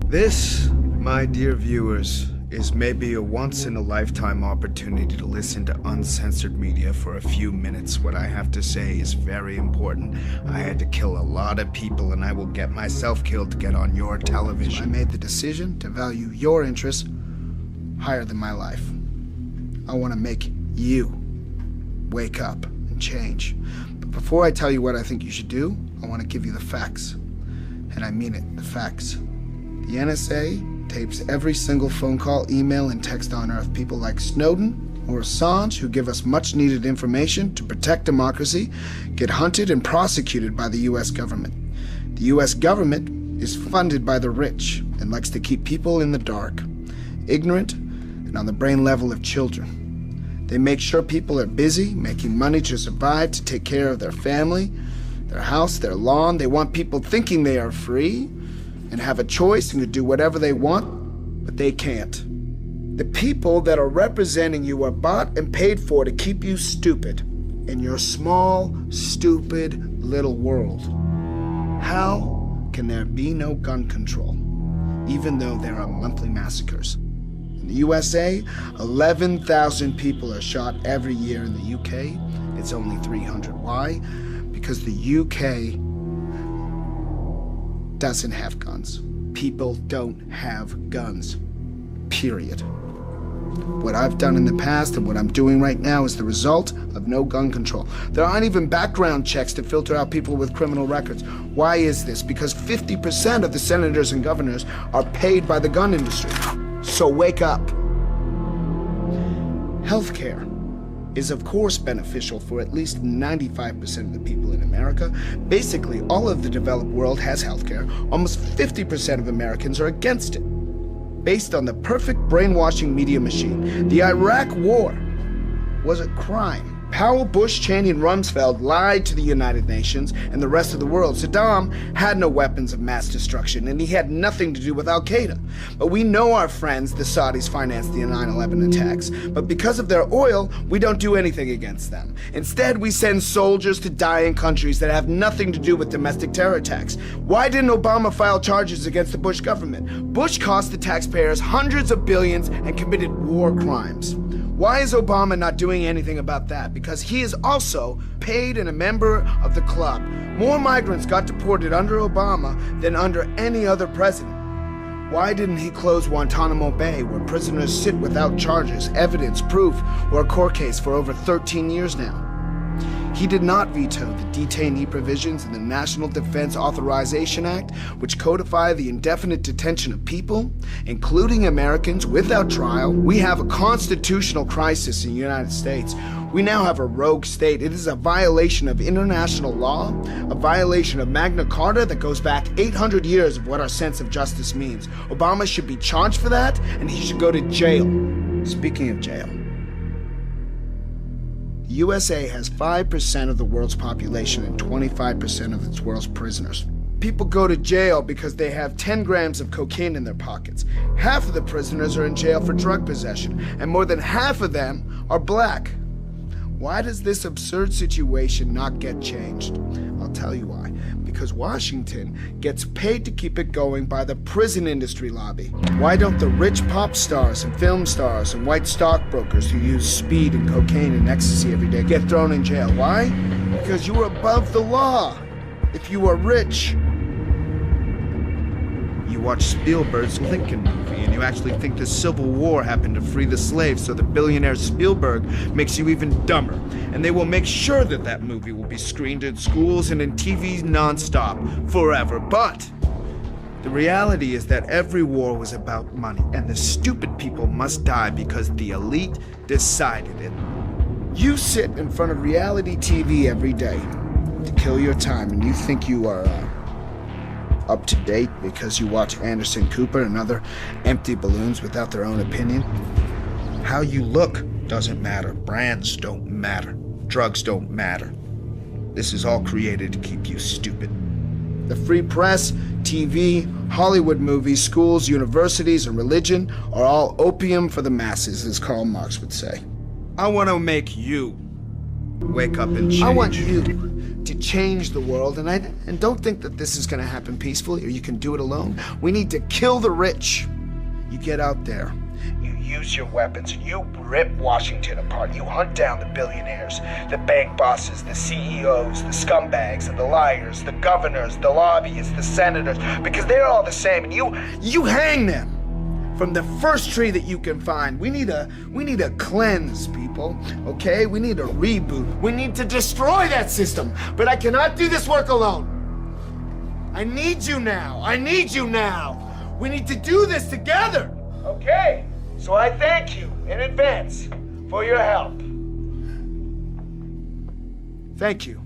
This, my dear viewers, is maybe a once-in-a-lifetime opportunity to listen to uncensored media for a few minutes. What I have to say is very important. I had to kill a lot of people, and I will get myself killed to get on your television. I made the decision to value your interests higher than my life. I want to make you wake up and change. But before I tell you what I think you should do, I want to give you the facts. And I mean it, the facts. The NSA tapes every single phone call, email, and text on Earth. People like Snowden or Assange, who give us much-needed information to protect democracy, get hunted and prosecuted by the U.S. government. The U.S. government is funded by the rich and likes to keep people in the dark, ignorant, and on the brain level of children. They make sure people are busy, making money to survive, to take care of their family, their house, their lawn. They want people thinking they are free and have a choice and can do whatever they want, but they can't. The people that are representing you are bought and paid for to keep you stupid in your small, stupid little world. How can there be no gun control, even though there are monthly massacres? In the USA, 11,000 people are shot every year. In the UK, it's only 300. Why? Because the UK doesn't have guns. People don't have guns. Period. What I've done in the past and what I'm doing right now is the result of no gun control. There aren't even background checks to filter out people with criminal records. Why is this? Because 50% of the senators and governors are paid by the gun industry. So wake up. Healthcare is of course beneficial for at least 95% of the people in America. Basically, all of the developed world has healthcare. Almost 50% of Americans are against it, based on the perfect brainwashing media machine. The Iraq War was a crime. Powell, Bush, Cheney, and Rumsfeld lied to the United Nations and the rest of the world. Saddam had no weapons of mass destruction, and he had nothing to do with Al-Qaeda. But we know our friends, the Saudis, financed the 9/11 attacks. But because of their oil, we don't do anything against them. Instead, we send soldiers to die in countries that have nothing to do with domestic terror attacks. Why didn't Obama file charges against the Bush government? Bush cost the taxpayers hundreds of billions and committed war crimes. Why is Obama not doing anything about that? Because he is also paid and a member of the club. More migrants got deported under Obama than under any other president. Why didn't he close Guantanamo Bay, where prisoners sit without charges, evidence, proof, or a court case for over 13 years now? He did not veto the detainee provisions in the National Defense Authorization Act, which codify the indefinite detention of people, including Americans, without trial. We have a constitutional crisis in the United States. We now have a rogue state. It is a violation of international law, a violation of Magna Carta that goes back 800 years of what our sense of justice means. Obama should be charged for that, and he should go to jail. Speaking of jail, the USA has 5% of the world's population and 25% of its world's prisoners. People go to jail because they have 10 grams of cocaine in their pockets. Half of the prisoners are in jail for drug possession, and more than half of them are black. Why does this absurd situation not get changed? I'll tell you why. Because Washington gets paid to keep it going by the prison industry lobby. Why don't the rich pop stars and film stars and white stockbrokers who use speed and cocaine and ecstasy every day get thrown in jail? Why? Because you are above the law. If you are rich. You watch Spielberg's Lincoln movie and you actually think the Civil War happened to free the slaves, so the billionaire Spielberg makes you even dumber. And they will make sure that that movie will be screened in schools and in TV nonstop forever. But the reality is that every war was about money, and the stupid people must die because the elite decided it. You sit in front of reality TV every day to kill your time, and you think you are up to date because you watch Anderson Cooper and other empty balloons without their own opinion. How you look doesn't matter. Brands don't matter. Drugs don't matter. This is all created to keep you stupid. The free press, TV, Hollywood movies, schools, universities, and religion are all opium for the masses, as Karl Marx would say. I want to make you wake up and change. I want you to change the world, and don't think that this is going to happen peacefully or you can do it alone. We need to kill the rich. You get out there, you use your weapons, and you rip Washington apart. You hunt down the billionaires, the bank bosses, the CEOs, the scumbags, and the liars, the governors, the lobbyists, the senators, because they're all the same, and you hang them from the first tree that you can find. We need a cleanse, people, okay? We need a reboot. We need to destroy that system, but I cannot do this work alone. I need you now. I need you now. We need to do this together. Okay, so I thank you in advance for your help. Thank you.